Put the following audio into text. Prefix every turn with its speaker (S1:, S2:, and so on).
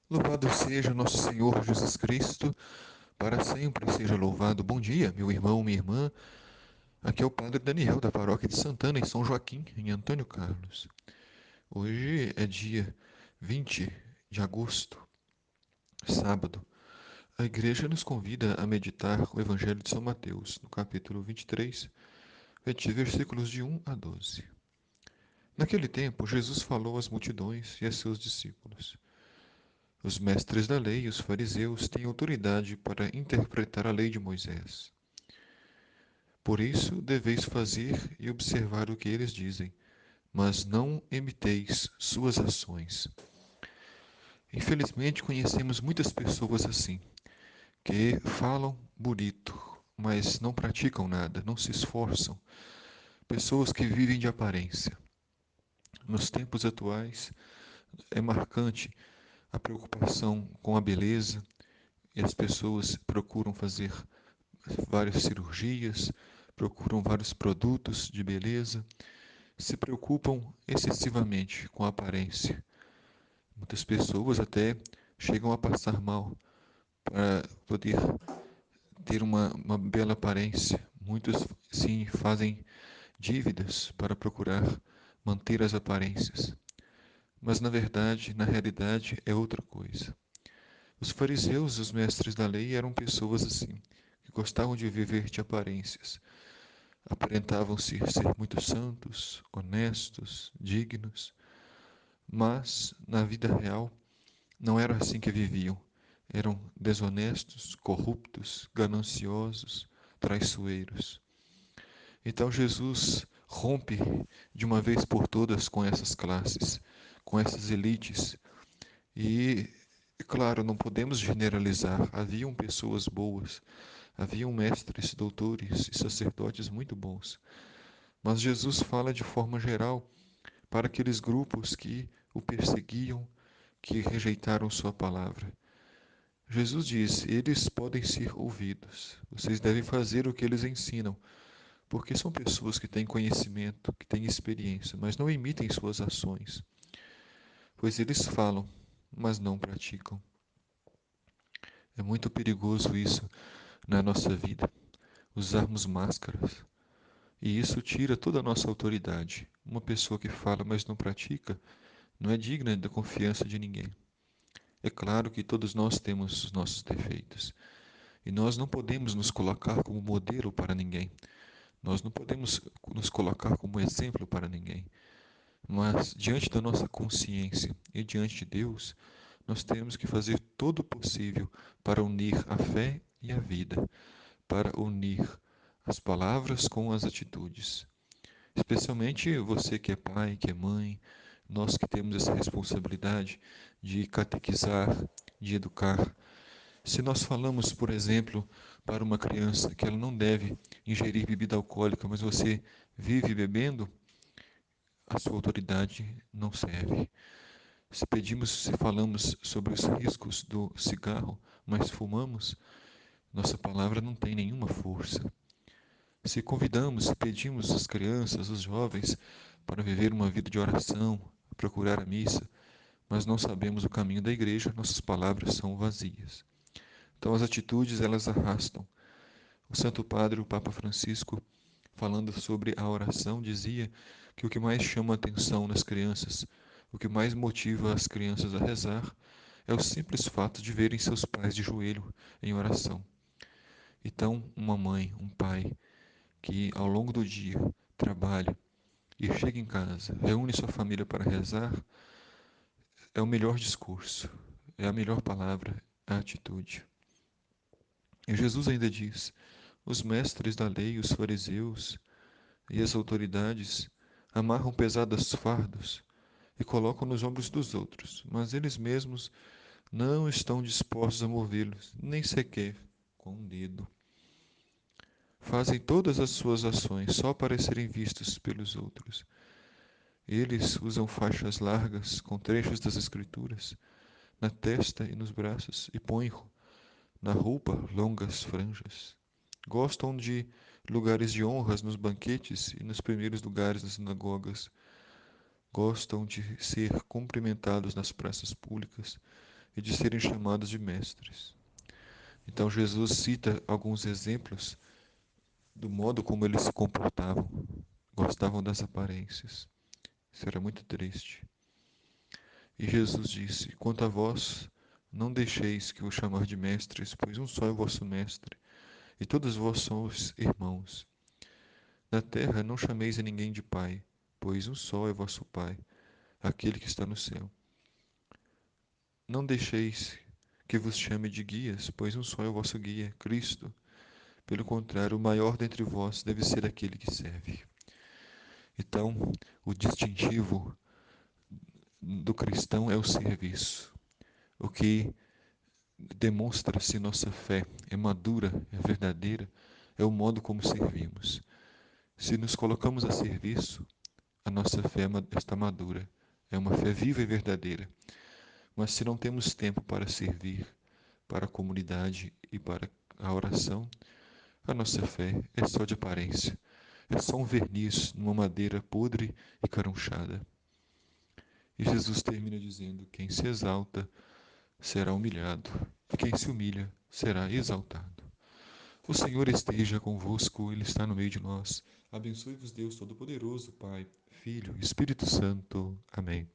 S1: Louvado seja nosso Senhor Jesus Cristo, para sempre seja louvado. Bom dia, meu irmão, minha irmã. Aqui é o Padre Daniel, da Paróquia de Santana, em São Joaquim, em Antônio Carlos. Hoje é dia 20 de agosto, sábado. A igreja nos convida a meditar o Evangelho de São Mateus, no capítulo 23, versículos de 1 a 12. Naquele tempo, Jesus falou às multidões e a seus discípulos. Os mestres da lei e os fariseus têm autoridade para interpretar a lei de Moisés. Por isso deveis fazer e observar o que eles dizem, mas não imiteis suas ações. Infelizmente, conhecemos muitas pessoas assim, que falam bonito, mas não praticam nada, não se esforçam. Pessoas que vivem de aparência. Nos tempos atuais, é marcante a preocupação com a beleza, e as pessoas procuram fazer várias cirurgias, procuram vários produtos de beleza, se preocupam excessivamente com a aparência. Muitas pessoas até chegam a passar mal para poder ter uma bela aparência. Muitos, sim, fazem dívidas para procurar manter as aparências. Mas na verdade, na realidade, é outra coisa. Os fariseus, os mestres da lei, eram pessoas assim, que gostavam de viver de aparências. Aparentavam ser muito santos, honestos, dignos, mas na vida real não era assim que viviam. Eram desonestos, corruptos, gananciosos, traiçoeiros. Então Jesus rompe de uma vez por todas com essas classes, com essas elites. E, claro, não podemos generalizar. Haviam pessoas boas, haviam mestres, doutores e sacerdotes muito bons. Mas Jesus fala de forma geral para aqueles grupos que o perseguiam, que rejeitaram sua palavra. Jesus diz: eles podem ser ouvidos, vocês devem fazer o que eles ensinam, porque são pessoas que têm conhecimento, que têm experiência, mas não imitem suas ações, pois eles falam, mas não praticam. É muito perigoso isso na nossa vida, usarmos máscaras, e isso tira toda a nossa autoridade. Uma pessoa que fala, mas não pratica, não é digna da confiança de ninguém. É claro que todos nós temos os nossos defeitos, e nós não podemos nos colocar como modelo para ninguém. Nós não podemos nos colocar como exemplo para ninguém. Mas, diante da nossa consciência e diante de Deus, nós temos que fazer todo o possível para unir a fé e a vida, para unir as palavras com as atitudes. Especialmente você que é pai, que é mãe, nós que temos essa responsabilidade de catequizar, de educar. Se nós falamos, por exemplo, para uma criança que ela não deve ingerir bebida alcoólica, mas você vive bebendo, a sua autoridade não serve. Se falamos sobre os riscos do cigarro, mas fumamos, nossa palavra não tem nenhuma força. Se convidamos, se pedimos às crianças, aos jovens, para viver uma vida de oração, procurar a missa, mas não sabemos o caminho da igreja, nossas palavras são vazias. Então as atitudes, elas arrastam. O Santo Padre, o Papa Francisco, falando sobre a oração, dizia que o que mais chama a atenção nas crianças, o que mais motiva as crianças a rezar, é o simples fato de verem seus pais de joelho em oração. Então, uma mãe, um pai, que ao longo do dia trabalha e chega em casa, reúne sua família para rezar, é o melhor discurso, é a melhor palavra, a atitude. E Jesus ainda diz: os mestres da lei, os fariseus e as autoridades amarram pesados fardos e colocam nos ombros dos outros, mas eles mesmos não estão dispostos a movê-los, nem sequer com um dedo. Fazem todas as suas ações só para serem vistos pelos outros. Eles usam faixas largas com trechos das Escrituras na testa e nos braços e põem na roupa longas franjas. Gostam de lugares de honras nos banquetes e nos primeiros lugares nas sinagogas. Gostam de ser cumprimentados nas praças públicas e de serem chamados de mestres. Então Jesus cita alguns exemplos do modo como eles se comportavam, gostavam das aparências. Isso era muito triste. E Jesus disse: Quanto a vós, não deixeis que vos chamar de mestres, pois um só é o vosso mestre, e todos vós sois irmãos. Na terra não chameis a ninguém de pai, pois um só é vosso Pai, aquele que está no céu. Não deixeis que vos chame de guias, pois um só é o vosso guia, Cristo. Pelo contrário, o maior dentre vós deve ser aquele que serve. Então, o distintivo do cristão é o serviço. O que demonstra se nossa fé é madura, é verdadeira, é o modo como servimos. Se nos colocamos a serviço, a nossa fé está madura, é uma fé viva e verdadeira. Mas se não temos tempo para servir, para a comunidade e para a oração, a nossa fé é só de aparência, é só um verniz numa madeira podre e carunchada. E Jesus termina dizendo: quem se exalta será humilhado, e quem se humilha será exaltado. O Senhor esteja convosco, Ele está no meio de nós. Abençoe-vos, Deus Todo-Poderoso, Pai, Filho e Espírito Santo. Amém.